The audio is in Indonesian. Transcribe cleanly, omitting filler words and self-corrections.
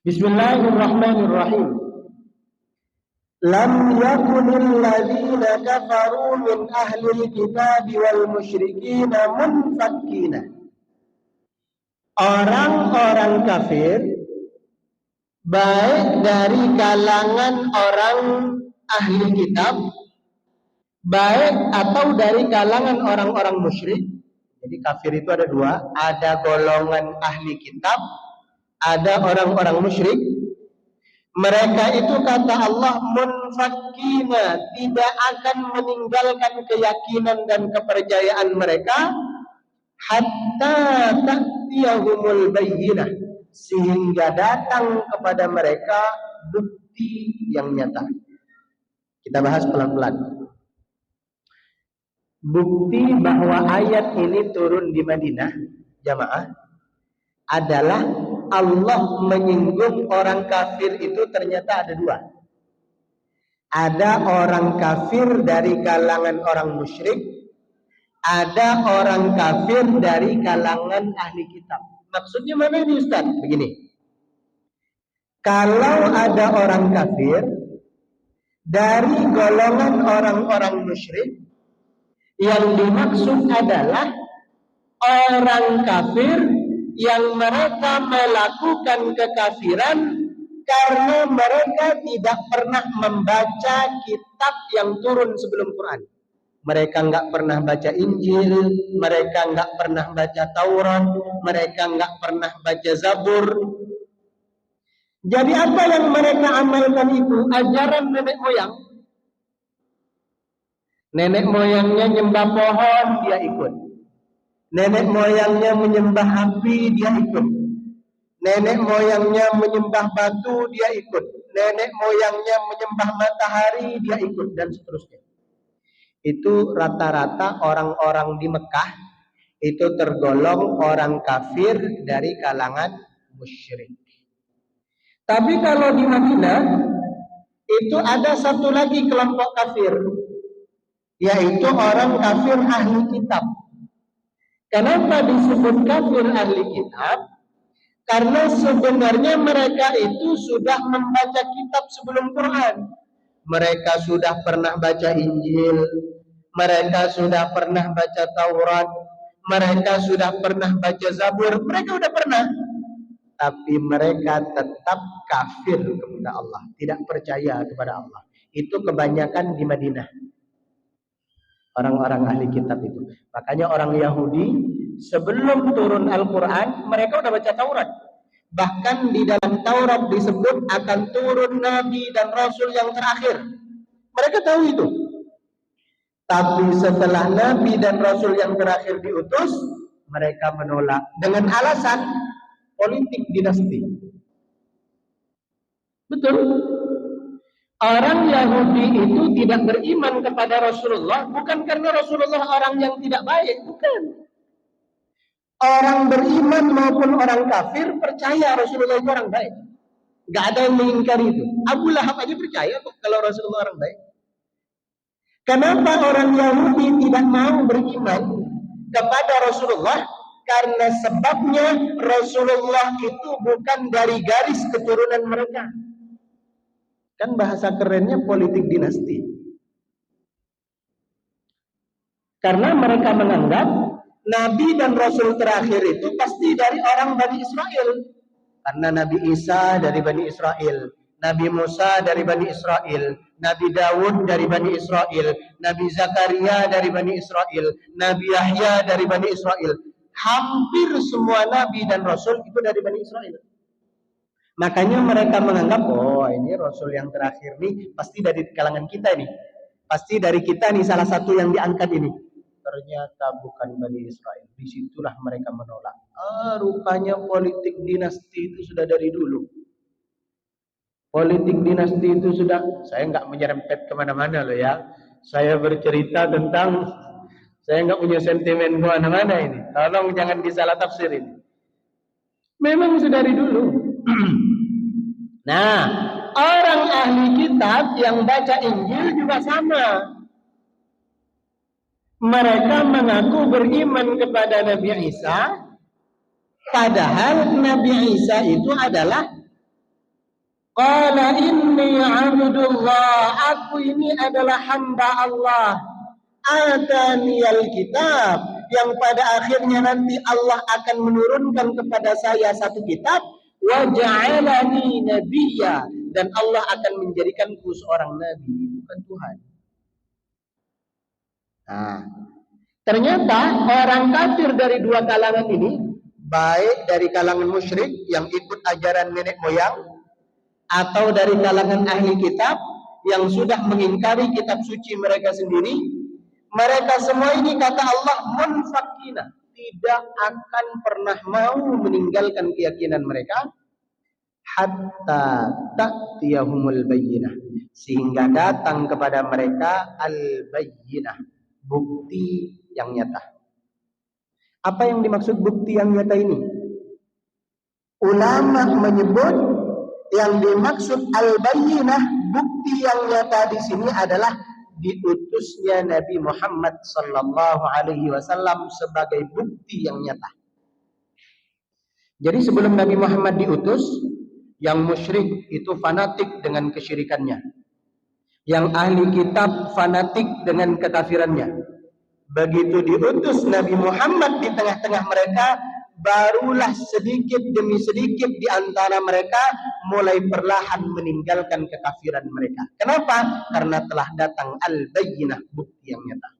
Bismillahirrahmanirrahim. Lam yakunil ladzina kafaru min ahlil kitab wal musyrikina munfakkina. Orang-orang kafir baik dari kalangan orang ahli kitab, baik atau dari kalangan orang-orang musyrik. Jadi kafir itu ada dua, ada golongan ahli kitab, ada orang-orang musyrik. Mereka itu kata Allah munfakkina, tidak akan meninggalkan keyakinan dan kepercayaan mereka hatta ta'tiyahumul bayyinah, sehingga datang kepada mereka bukti yang nyata. Kita bahas pelan-pelan. Bukti bahwa ayat ini turun di Madinah, jamaah, adalah Allah menyinggung orang kafir itu ternyata ada dua. Ada orang kafir dari kalangan orang musyrik, ada orang kafir dari kalangan ahli kitab. Maksudnya mana ini Ustaz? Begini. Kalau ada orang kafir dari golongan orang-orang musyrik, yang dimaksud adalah orang kafir yang mereka melakukan kekafiran karena mereka tidak pernah membaca kitab yang turun sebelum Quran. Mereka nggak pernah baca Injil, mereka nggak pernah baca Taurat, mereka nggak pernah baca Zabur. Jadi apa yang mereka amalkan itu ajaran nenek moyang. Nenek moyangnya nyembah pohon, dia ikut. Nenek moyangnya menyembah api, dia ikut. Nenek moyangnya menyembah batu, dia ikut. Nenek moyangnya menyembah matahari, dia ikut, dan seterusnya. Itu rata-rata orang-orang di Mekah itu tergolong orang kafir dari kalangan musyrik. Tapi kalau di Madinah itu ada satu lagi kelompok kafir, yaitu orang kafir ahli kitab. Kenapa disebut kafir ahli kitab? Karena sebenarnya mereka itu sudah membaca kitab sebelum Quran. Mereka sudah pernah baca Injil, mereka sudah pernah baca Taurat, mereka sudah pernah baca Zabur, mereka sudah pernah. Tapi mereka tetap kafir kepada Allah, tidak percaya kepada Allah. Itu kebanyakan di Madinah. Orang-orang ahli kitab itu. Makanya orang Yahudi sebelum turun Al-Quran mereka udah baca Taurat. Bahkan di dalam Taurat disebut akan turun Nabi dan Rasul yang terakhir. Mereka tahu itu. Tapi setelah Nabi dan Rasul yang terakhir diutus, mereka menolak dengan alasan politik dinasti. Betul. Orang Yahudi itu tidak beriman kepada Rasulullah bukan karena Rasulullah orang yang tidak baik, bukan. Orang beriman maupun orang kafir percaya Rasulullah itu orang baik. Gak ada yang mengingkari itu. Abu Lahab aja percaya kok kalau Rasulullah orang baik. Kenapa orang Yahudi tidak mau beriman kepada Rasulullah? Karena sebabnya Rasulullah itu bukan dari garis keturunan mereka. Kan bahasa kerennya politik dinasti. Karena mereka menganggap Nabi dan Rasul terakhir itu pasti dari orang Bani Israel. Karena Nabi Isa dari Bani Israel, Nabi Musa dari Bani Israel, Nabi Dawud dari Bani Israel, Nabi Zakaria dari Bani Israel, Nabi Yahya dari Bani Israel. Hampir semua Nabi dan Rasul itu dari Bani Israel. Makanya mereka menganggap, oh ini Rasul yang terakhir nih pasti dari kalangan kita nih. Pasti dari kita nih salah satu yang diangkat ini. Ternyata bukan Bani Israel. Disitulah mereka menolak. Rupanya politik dinasti itu sudah dari dulu. Politik dinasti itu sudah, saya nggak menyerempet kemana-mana loh ya. Saya bercerita tentang, saya nggak punya sentimen kemana-mana ini. Tolong jangan disalah tafsirin. Memang sudah dari dulu. Nah, orang ahli kitab yang baca Injil juga sama. Mereka mengaku beriman kepada Nabi Isa, padahal Nabi Isa itu adalah Qala inni abdullah, aku ini adalah hamba Allah. Ataniyal kitab, yang pada akhirnya nanti Allah akan menurunkan kepada saya satu kitab. Wa ja'alani nabiyya, dan Allah akan menjadikanku seorang nabi, bukan Tuhan. Nah, ternyata orang kafir dari dua kalangan ini, baik dari kalangan musyrik yang ikut ajaran nenek moyang, atau dari kalangan ahli kitab yang sudah mengingkari kitab suci mereka sendiri, mereka semua ini kata Allah munfakina, tidak akan pernah mau meninggalkan keyakinan mereka hatta ta'tiyahumul bayyinah, sehingga datang kepada mereka al-bayyinah, bukti yang nyata. Apa yang dimaksud bukti yang nyata ini? Ulama menyebut yang dimaksud al-bayyinah, bukti yang nyata di sini adalah diutusnya Nabi Muhammad sallallahu alaihi wasallam sebagai bukti yang nyata. Jadi sebelum Nabi Muhammad diutus, yang musyrik itu fanatik dengan kesyirikannya, yang ahli kitab fanatik dengan kekafirannya. Begitu diutus Nabi Muhammad di tengah-tengah mereka, barulah sedikit demi sedikit di antara mereka mulai perlahan meninggalkan kekafiran mereka. Kenapa? Karena telah datang al-bayyinah, bukti yang nyata.